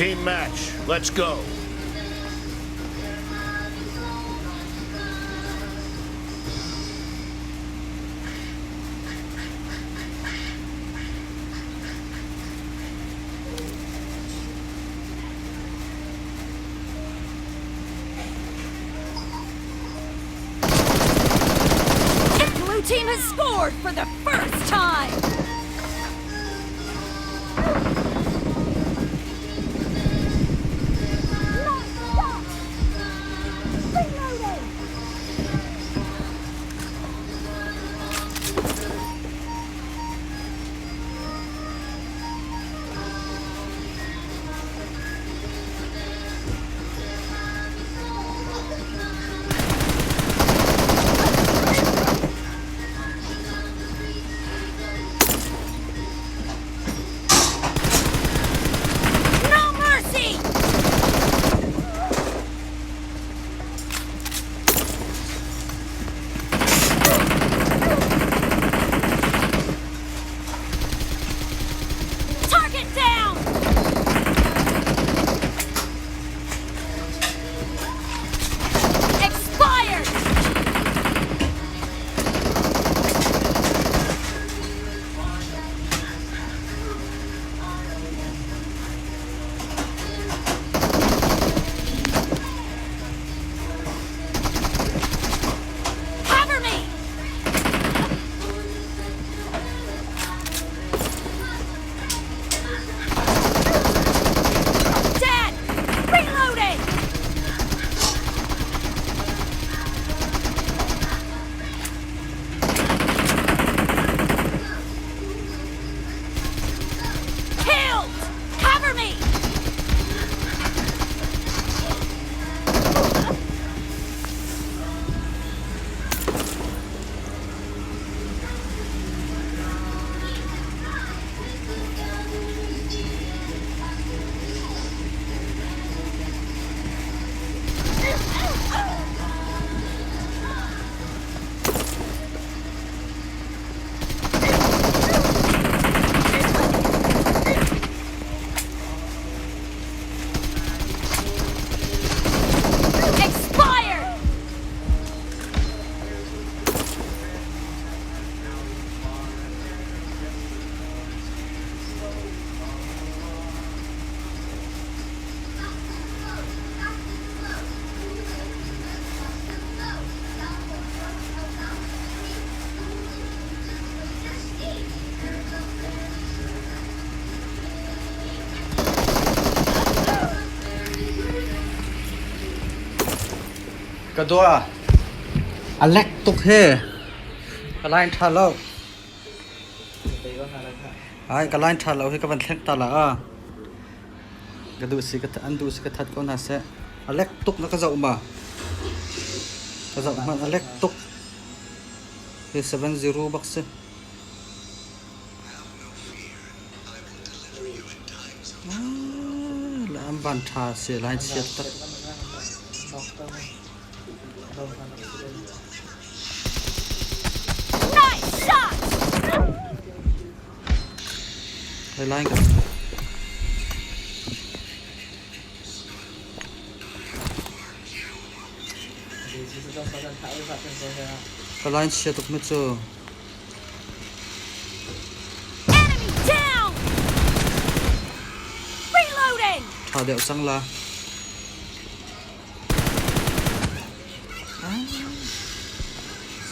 Team match. Let's go. The blue team has scored for the first time! No mercy! Target down! Expired! Cover me! Dead! Reloading! Killed! Cover me! Expired! Kadua Alek tuk he Kalain thalo Ai kalain thalo he ka ban thlek ta la a Gadu si ka andu si ka that ko na se Alek tuk na ka zau ma Ka zau man Alek tuk he 70 box se Lam ban tha se lain siat tak Nice shot! Hay lain ka Kalain siat tuk me chu Enemy down! Reloading! tha deu chang la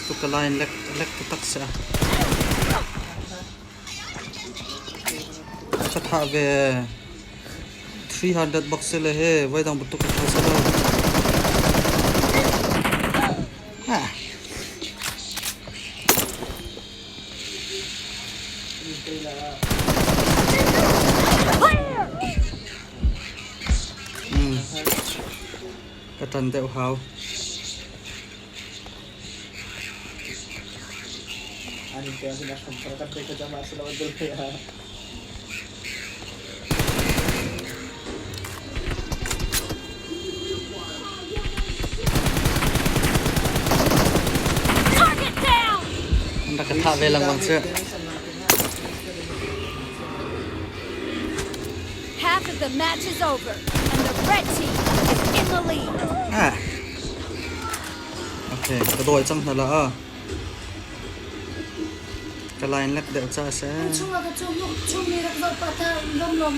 tu kalain lek lek tak sa sa tha ve 300 box le he vai dang butuk tha sa lo ha Clear! ka tan deu hau Target down! anda ka tha ve lang wang se Half of The match is over, and the red team is in the lead. โอเคกระโดดจังนั่นละกระไลน์เล็กเดี๋ยวจะเซ่ chung là cái chung lúc chung đi được vợ bà ta lom lom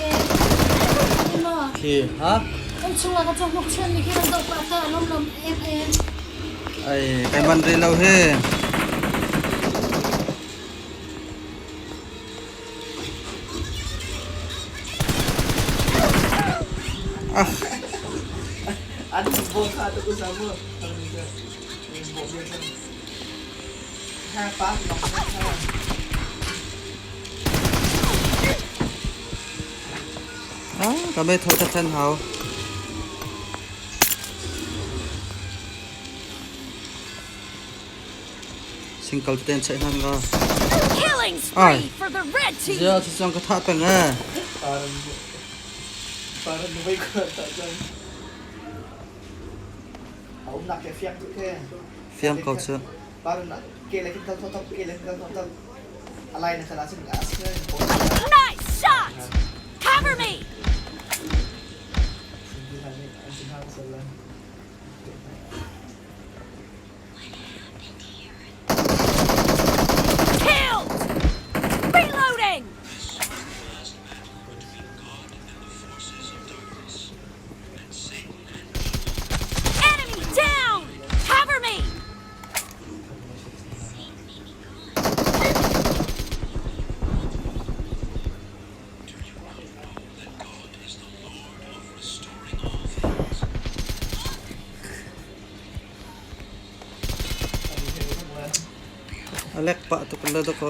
em mà ขี่ฮะ em chung là cái chung lúc chung đi khi được vợ bà ta lom lom em ไอ้ไก่มันเรียนเราเฮ้อ่ะ Ada boka tu pun sama. Kalau kita bok dia kan. Ha pak nok ha. ก็ไม่โทษท่านเขาซิงเกิลเต้นใช่นั่นก็ Killing Ai. spree for the red เดี๋ยว team. จะส่งกระทะเป็นไง Parang may ko ta dyan. Ako nak ke fiak tu ke. เฟียมเขาเชื่อ Parang nak kailan kita totok kailan kita totok. Alay na kala sing gas ke. Nice shot. Cover me. Killed. Reloading. Enemy down. Cover me. Alek pak tu kena tu ko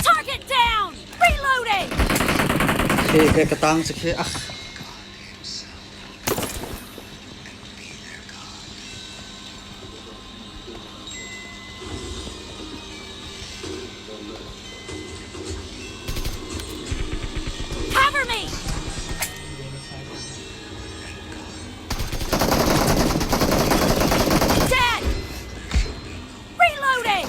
Target down. Reloading. เคแกกระตังสิเคอ่ะ Cover me. Dead. Reloading.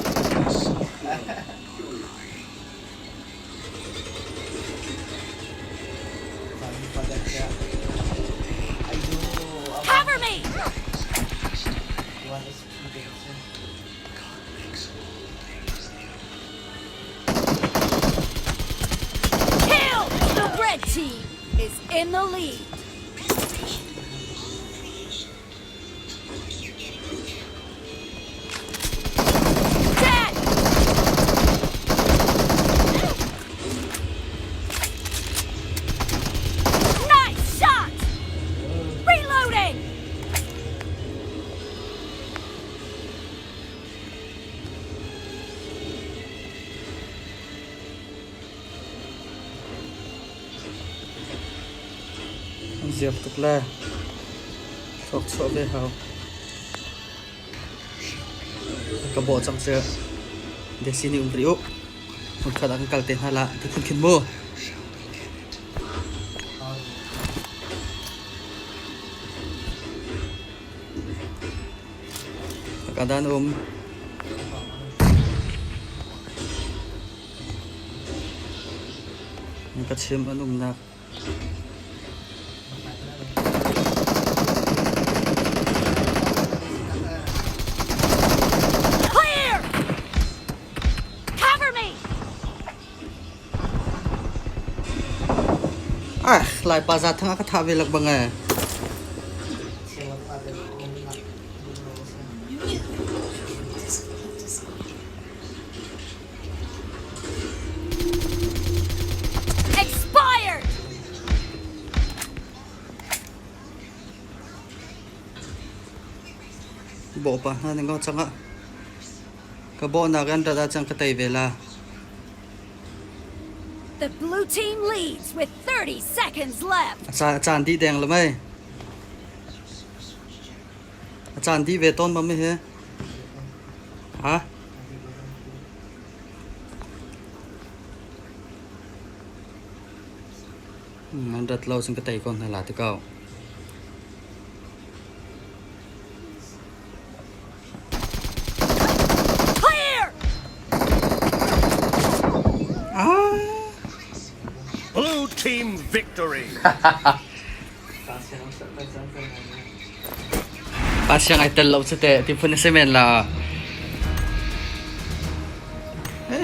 Cover me. Kill. The red team is in the lead. Dead. Nice shot. Reloading. Diệp tục la thuộc chỗ về hào cái bộ trong giờ để xin用 rượu một khả năng cải tiến hay là thì không khiến mua cả đàn những cái chiếm ăn nạc Clear. Cover me. หลายปาซาทั้งอากาศเวลักบังไง Expired. บอกปะนั่นก็จังอะก็บอกนักกันระดับจังก็ไต่เวลา The blue team leads with 30 seconds left. อาจารย์ที่แดงหรือไม่อาจารย์ที่เวต้นมาไม่เหรอฮะมันรัดเราซึ่งก็ไต่ก่อนในหลายที่เก้า Clear. Blue team victory. ตาเสียงสักไปสักไปไหน Pasang ay telaw sa te, tipo na semen la.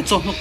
Zonok.